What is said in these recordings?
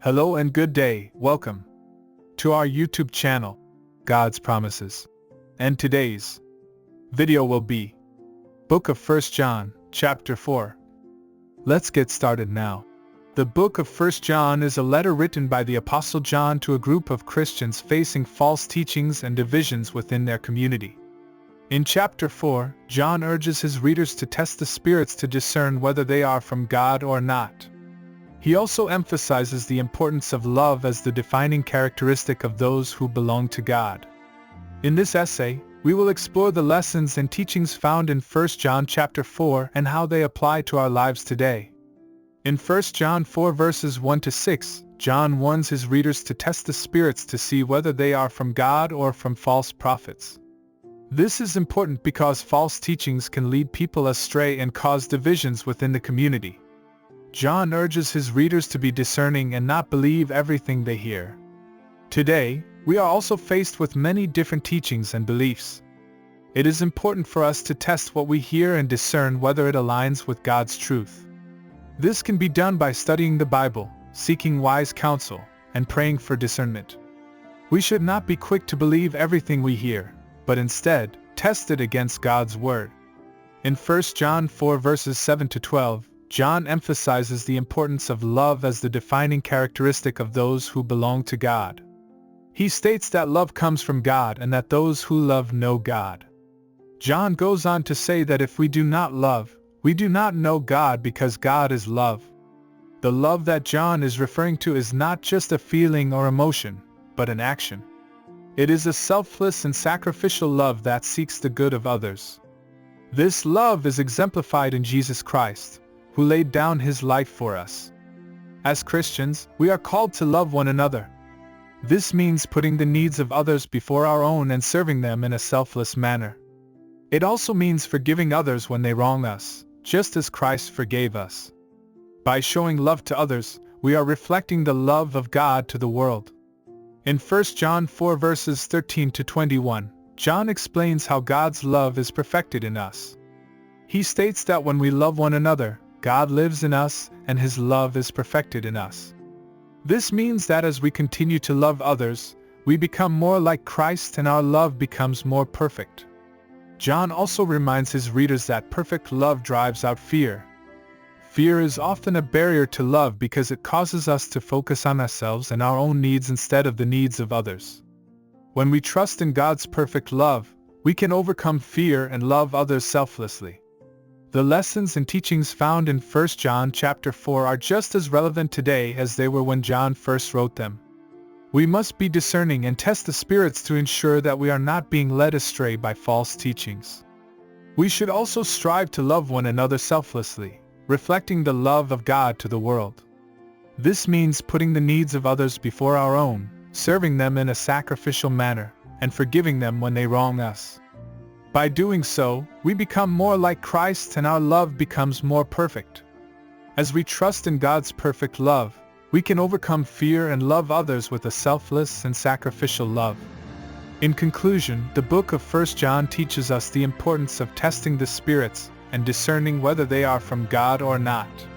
Hello and good day, welcome to our YouTube channel, God's Promises. And today's video will be Book of 1 John, Chapter 4. Let's get started now. The book of 1 John is a letter written by the Apostle John to a group of Christians facing false teachings and divisions within their community. In chapter 4, John urges his readers to test the spirits to discern whether they are from God or not. He also emphasizes the importance of love as the defining characteristic of those who belong to God. In this essay, we will explore the lessons and teachings found in 1 John chapter 4 and how they apply to our lives today. In 1 John 4 verses 1 to 6, John warns his readers to test the spirits to see whether they are from God or from false prophets. This is important because false teachings can lead people astray and cause divisions within the community. John urges his readers to be discerning and not believe everything they hear. Today, we are also faced with many different teachings and beliefs. It is important for us to test what we hear and discern whether it aligns with God's truth. This can be done by studying the Bible, seeking wise counsel, and praying for discernment. We should not be quick to believe everything we hear, but instead, test it against God's Word. In 1 John 4 verses 7 to 12, John emphasizes the importance of love as the defining characteristic of those who belong to God. He states that love comes from God and that those who love know God. John goes on to say that if we do not love, we do not know God because God is love. The love that John is referring to is not just a feeling or emotion, but an action. It is a selfless and sacrificial love that seeks the good of others. This love is exemplified in Jesus Christ, who laid down his life for us. As Christians, we are called to love one another. This means putting the needs of others before our own and serving them in a selfless manner. It also means forgiving others when they wrong us, just as Christ forgave us. By showing love to others, we are reflecting the love of God to the world. In 1 John 4 verses 13 to 21, John explains how God's love is perfected in us. He states that when we love one another, God lives in us and his love is perfected in us. This means that as we continue to love others, we become more like Christ and our love becomes more perfect. John also reminds his readers that perfect love drives out fear. Fear is often a barrier to love because it causes us to focus on ourselves and our own needs instead of the needs of others. When we trust in God's perfect love, we can overcome fear and love others selflessly. The lessons and teachings found in 1 John chapter 4 are just as relevant today as they were when John first wrote them. We must be discerning and test the spirits to ensure that we are not being led astray by false teachings. We should also strive to love one another selflessly, reflecting the love of God to the world. This means putting the needs of others before our own, serving them in a sacrificial manner, and forgiving them when they wrong us. By doing so, we become more like Christ and our love becomes more perfect. As we trust in God's perfect love, we can overcome fear and love others with a selfless and sacrificial love. In conclusion, the book of 1 John teaches us the importance of testing the spirits and discerning whether they are from God or not.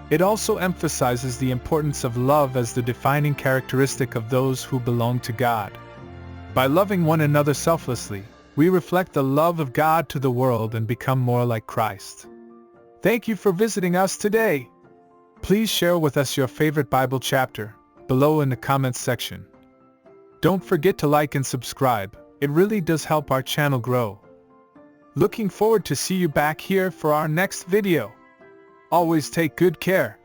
It also emphasizes the importance of love as the defining characteristic of those who belong to God. By loving one another selflessly, we reflect the love of God to the world and become more like Christ. Thank you for visiting us today. Please share with us your favorite Bible chapter below in the comments section. Don't forget to like and subscribe. It really does help our channel grow. Looking forward to see you back here for our next video. Always take good care.